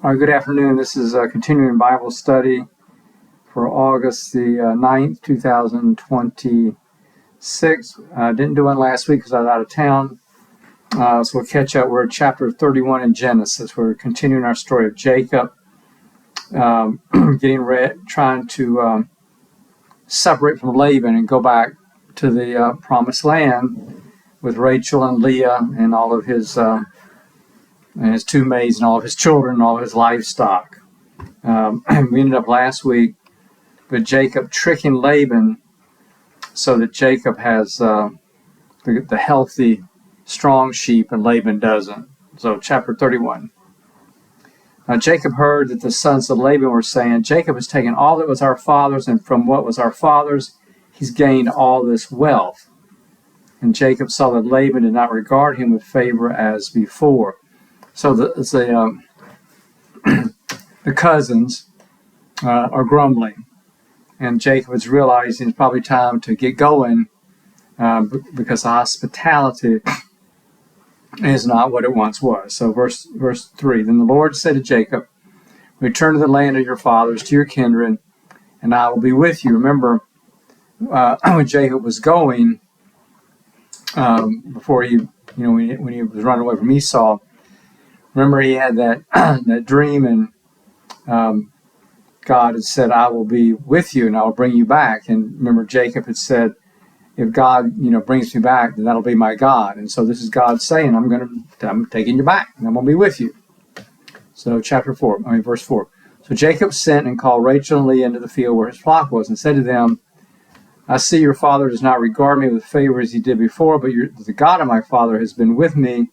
All right, good afternoon. This is a continuing Bible study for August the 9th, 2026. Didn't do one last week because I was out of town. So we'll catch up. We're at chapter 31 in Genesis. We're continuing our story of Jacob trying to separate from Laban and go back to the promised land with Rachel and Leah and all of his two maids and all of his children and all of his livestock. We ended up last week with Jacob tricking Laban so that Jacob has the healthy, strong sheep and Laban doesn't. So chapter 31. Now Jacob heard that the sons of Laban were saying, Jacob has taken all that was our father's, and from what was our father's, he's gained all this wealth. And Jacob saw that Laban did not regard him with favor as before. So the cousins are grumbling, and Jacob is realizing it's probably time to get going because the hospitality is not what it once was. So verse 3, then the Lord said to Jacob, return to the land of your fathers, to your kindred, and I will be with you. Remember, when Jacob was going, before when he was running away from Esau, remember he had that dream, and God had said, I will be with you and I will bring you back. And remember, Jacob had said, if God, brings me back, then that'll be my God. And so this is God saying, I'm taking you back and I'm going to be with you. So verse 4. So Jacob sent and called Rachel and Leah into the field where his flock was and said to them, I see your father does not regard me with favor as he did before, but the God of my father has been with me.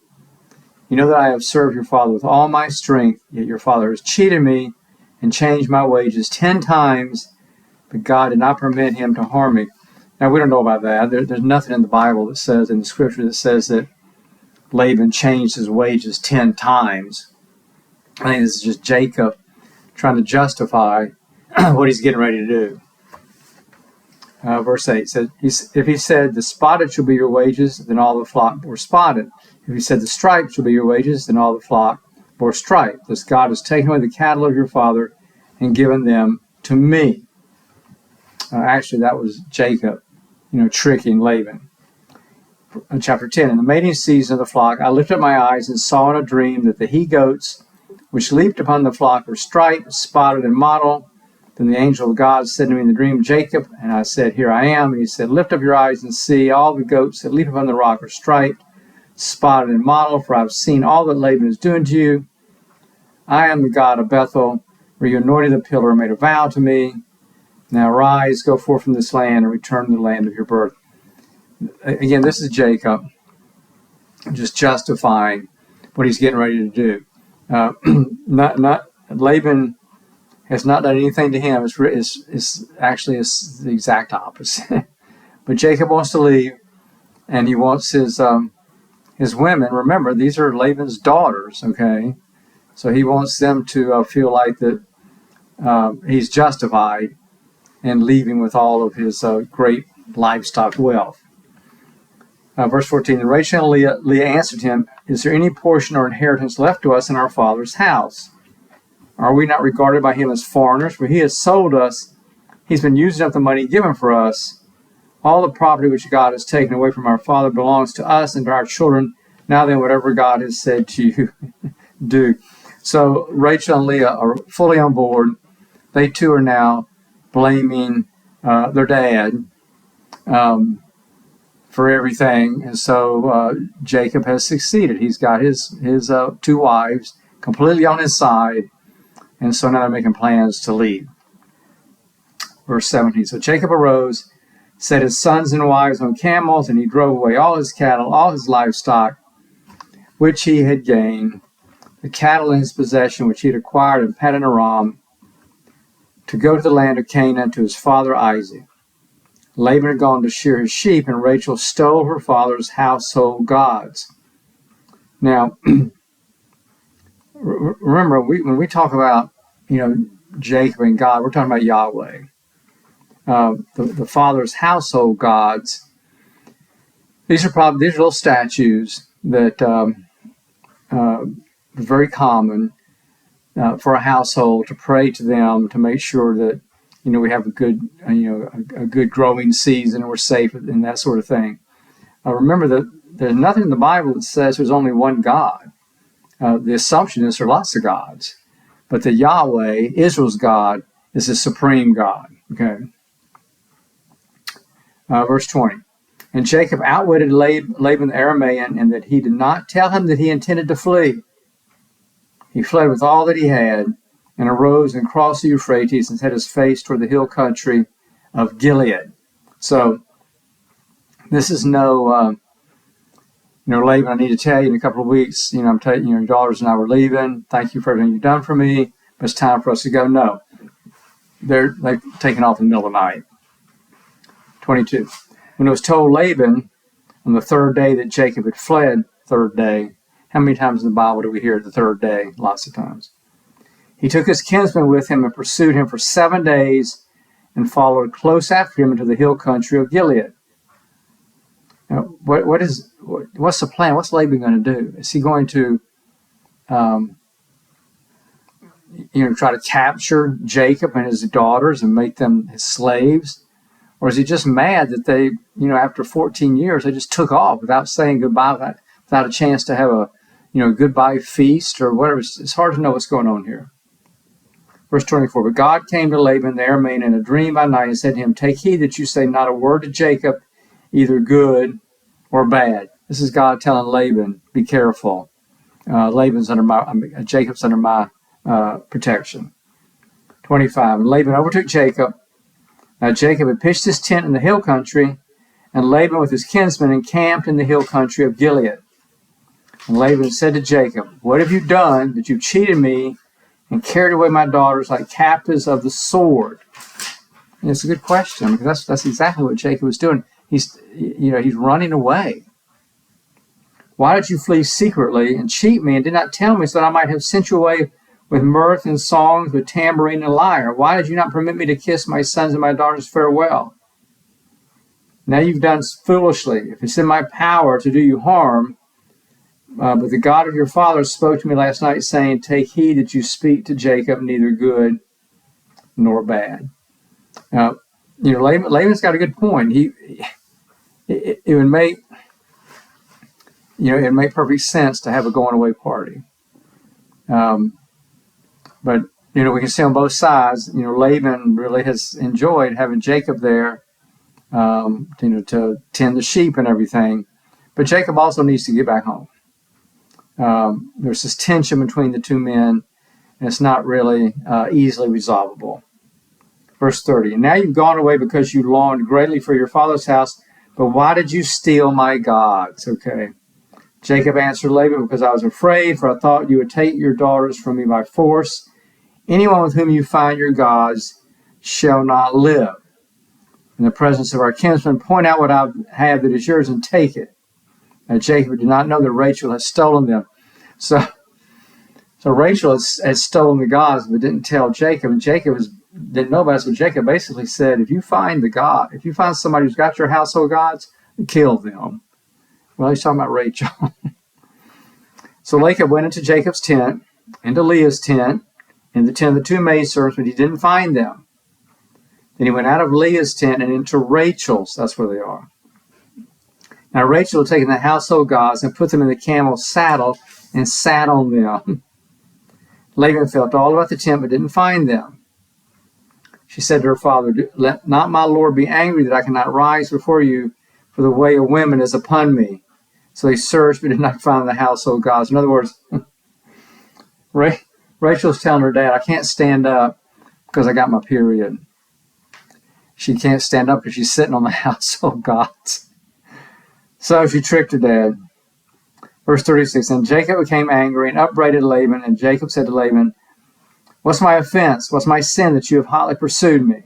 You know that I have served your father with all my strength, yet your father has cheated me and changed my wages 10 times, but God did not permit him to harm me. Now, we don't know about that. There's nothing in the Bible that says, in the scripture, that says that Laban changed his wages 10 times. I think this is just Jacob trying to justify what he's getting ready to do. Verse 8 says, if he said, the spotted shall be your wages, then all the flock were spotted. If he said, the striped shall be your wages, then all the flock were striped. Thus God has taken away the cattle of your father and given them to me. Actually, that was Jacob, tricking Laban. Chapter 10, in the mating season of the flock, I lifted up my eyes and saw in a dream that the he-goats which leaped upon the flock were striped, spotted, and mottled. Then the angel of God said to me in the dream, Jacob, and I said, here I am. And he said, lift up your eyes and see, all the goats that leap upon the rock are striped, spotted, and mottled, for I have seen all that Laban is doing to you. I am the God of Bethel, where you anointed the pillar and made a vow to me. Now rise, go forth from this land, and return to the land of your birth. Again, this is Jacob just justifying what he's getting ready to do. Laban has not done anything to him. It's actually the exact opposite. But Jacob wants to leave, and he wants his women. Remember, these are Laban's daughters, okay? So he wants them to feel like that he's justified in leaving with all of his great livestock wealth. Verse 14, and Rachel and Leah answered him, is there any portion or inheritance left to us in our father's house? Are we not regarded by him as foreigners? For he has sold us. He's been using up the money given for us. All the property which God has taken away from our father belongs to us and to our children. Now then, whatever God has said to you, do. So Rachel and Leah are fully on board. They too are now blaming their dad for everything. And so Jacob has succeeded. He's got his two wives completely on his side. And so now they're making plans to leave. Verse 17, so Jacob arose, set his sons and wives on camels, and he drove away all his cattle, all his livestock, which he had gained, the cattle in his possession, which he had acquired in Paddan Aram, to go to the land of Canaan to his father Isaac. Laban had gone to shear his sheep, and Rachel stole her father's household gods. Now, remember, when we talk about, Jacob and God, we're talking about Yahweh. The father's household gods, these are little statues that are very common for a household, to pray to them, to make sure that we have a good a good growing season and we're safe and that sort of thing. Remember that there's nothing in the Bible that says there's only one God. The assumption is there are lots of gods, but the Yahweh, Israel's God, is the supreme God. Okay. Verse 20. And Jacob outwitted Laban the Aramean, and that he did not tell him that he intended to flee. He fled with all that he had, and arose and crossed the Euphrates and set his face toward the hill country of Gilead. So this is no, Laban, I need to tell you in a couple of weeks, I'm taking your daughters and I were leaving. Thank you for everything you've done for me, but it's time for us to go. No, they've taken off in the middle of the night. 22. When it was told Laban on the third day that Jacob had fled, third day, how many times in the Bible do we hear the third day? Lots of times. He took his kinsman with him and pursued him for 7 days and followed close after him into the hill country of Gilead. Now, what's the plan? What's Laban going to do? Is he going to try to capture Jacob and his daughters and make them his slaves? Or is he just mad that they, after 14 years, they just took off without saying goodbye, without a chance to have a, goodbye feast or whatever? It's hard to know what's going on here. Verse 24, but God came to Laban the Aramean in a dream by night and said to him, take heed that you say not a word to Jacob, either good or bad. This is God telling Laban, be careful. Jacob's under my protection. 25, and Laban overtook Jacob. Now Jacob had pitched his tent in the hill country, and Laban with his kinsmen encamped in the hill country of Gilead. And Laban said to Jacob, what have you done that you cheated me and carried away my daughters like captives of the sword? And it's a good question, because that's exactly what Jacob was doing. He's running away. Why did you flee secretly and cheat me and did not tell me so that I might have sent you away with mirth and songs, with tambourine and lyre? Why did you not permit me to kiss my sons and my daughters farewell? Now you've done foolishly. If it's in my power to do you harm, but the God of your father spoke to me last night, saying, take heed that you speak to Jacob neither good nor bad. Now, Laban's got a good point. It would make perfect sense to have a going away party. But we can see on both sides, Laban really has enjoyed having Jacob there, to tend the sheep and everything. But Jacob also needs to get back home. There's this tension between the two men, and it's not really easily resolvable. Verse 30, and now you've gone away because you longed greatly for your father's house, but why did you steal my gods? Okay. Jacob answered Laban, because I was afraid, for I thought you would take your daughters from me by force. Anyone with whom you find your gods shall not live. In the presence of our kinsmen, point out what I have that is yours and take it. And Jacob did not know that Rachel had stolen them. So Rachel had stolen the gods, but didn't tell Jacob. And Jacob didn't know about it. So Jacob basically said, if you find somebody who's got your household gods, kill them. Well, he's talking about Rachel. So Laban went into Jacob's tent, into Leah's tent, in the tent of the two maidservants, but he didn't find them. Then he went out of Leah's tent and into Rachel's. That's where they are. Now Rachel had taken the household gods and put them in the camel's saddle and sat on them. Laban felt all about the tent but didn't find them. She said to her father, let not my lord be angry that I cannot rise before you, for the way of women is upon me. So they searched but did not find the household gods. In other words, Rachel's telling her dad, I can't stand up because I got my period. She can't stand up because she's sitting on the household gods. So she tricked her dad. Verse 36, and Jacob became angry and upbraided Laban, and Jacob said to Laban, what's my offense? What's my sin that you have hotly pursued me?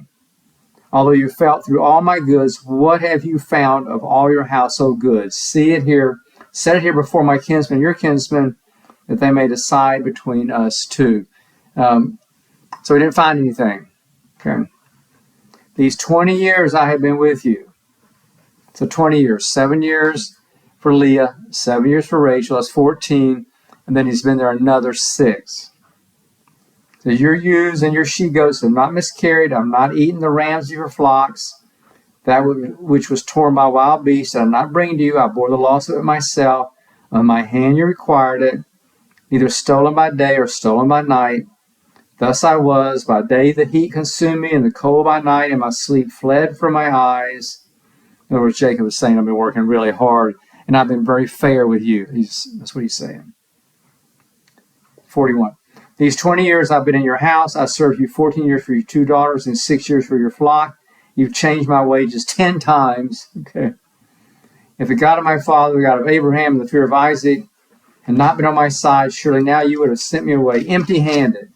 Although you felt through all my goods, what have you found of all your household goods? See it here, set it here before my kinsmen, your kinsmen, that they may decide between us two. So he didn't find anything. Okay. These 20 years I have been with you. So 20 years, 7 years for Leah, 7 years for Rachel, that's 14, and then he's been there another 6. So your ewes and your she-goats have not miscarried. I'm not eating the rams of your flocks, that which was torn by wild beasts. I'm not bringing to you. I bore the loss of it myself. On my hand you required it, neither stolen by day or stolen by night. Thus I was. By day the heat consumed me, and the cold by night, and my sleep fled from my eyes. In other words, Jacob was saying, I've been working really hard, and I've been very fair with you. That's what he's saying. 41. These 20 years I've been in your house. I served you 14 years for your 2 daughters and 6 years for your flock. You've changed my wages 10 times. Okay. If the God of my father, the God of Abraham, and the fear of Isaac had not been on my side, surely now you would have sent me away empty-handed.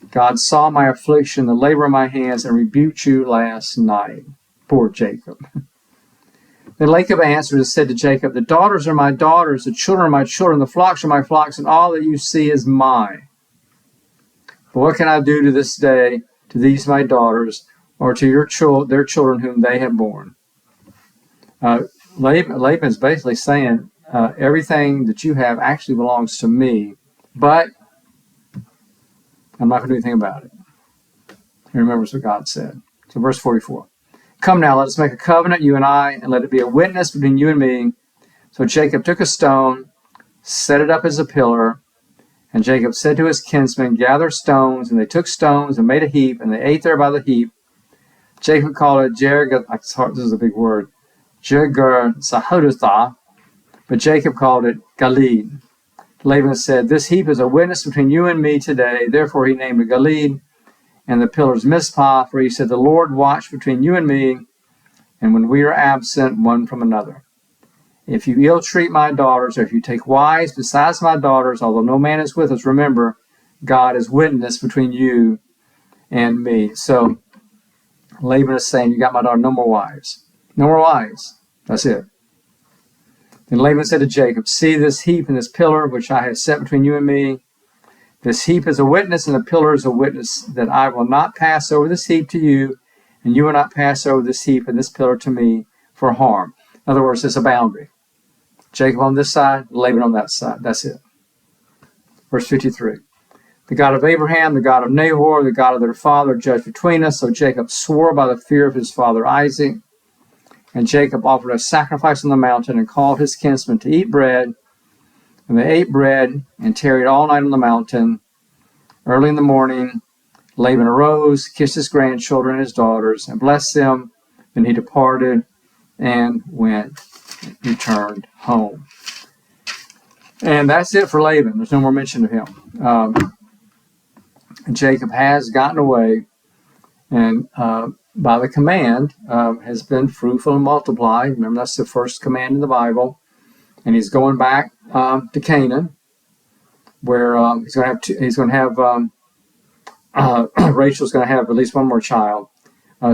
God saw my affliction, the labor of my hands, and rebuked you last night. Poor Jacob. Then Jacob answered and said to Jacob, the daughters are my daughters, the children are my children, the flocks are my flocks, and all that you see is mine. But what can I do to this day to these my daughters, or to their children whom they have borne? Laban is basically saying, everything that you have actually belongs to me, but I'm not going to do anything about it. He remembers what God said. So verse 44. Come now, let us make a covenant, you and I, and let it be a witness between you and me. So Jacob took a stone, set it up as a pillar, and Jacob said to his kinsmen, gather stones, and they took stones and made a heap, and they ate there by the heap. Jacob called it this is a big word, Jegar-sahadutha, but Jacob called it Galeed. Laban said, this heap is a witness between you and me today. Therefore he named it Galeed, and the pillars Mizpah, for he said, the Lord watched between you and me, and when we are absent one from another. If you ill-treat my daughters, or if you take wives besides my daughters, although no man is with us, remember, God is witness between you and me. So Laban is saying, you got my daughter, no more wives. No more wives. That's it. Then Laban said to Jacob, see this heap and this pillar which I have set between you and me. This heap is a witness, and the pillar is a witness, that I will not pass over this heap to you, and you will not pass over this heap and this pillar to me for harm. In other words, it's a boundary. Jacob on this side, Laban on that side. That's it. Verse 53. The God of Abraham, the God of Nahor, the God of their father, judged between us. So Jacob swore by the fear of his father Isaac. And Jacob offered a sacrifice on the mountain and called his kinsmen to eat bread. And they ate bread and tarried all night on the mountain. Early in the morning, Laban arose, kissed his grandchildren and his daughters, and blessed them. Then he departed and returned home. And that's it for Laban. There's no more mention of him. Jacob has gotten away, and by the command, has been fruitful and multiply. Remember, that's the first command in the Bible. And he's going back to Canaan, where he's going to have Rachel's going to have at least one more child.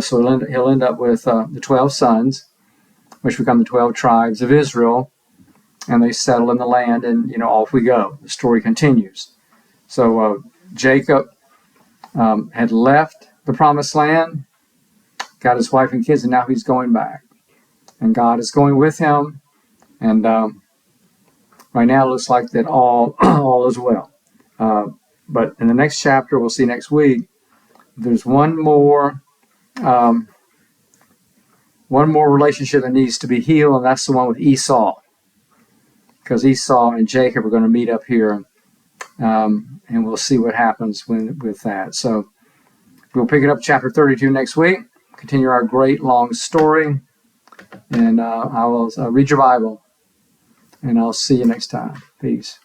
So he'll end up with the 12 sons, which become the 12 tribes of Israel, and they settle in the land, and off we go. The story continues. So Jacob had left the promised land, got his wife and kids, and now he's going back. And God is going with him, and right now it looks like that all is well. But in the next chapter, we'll see next week, there's one more relationship that needs to be healed, and that's the one with Esau. Because Esau and Jacob are going to meet up here, and we'll see what happens with that. So we'll pick it up chapter 32 next week, continue our great long story, and I will read your Bible, and I'll see you next time. Peace.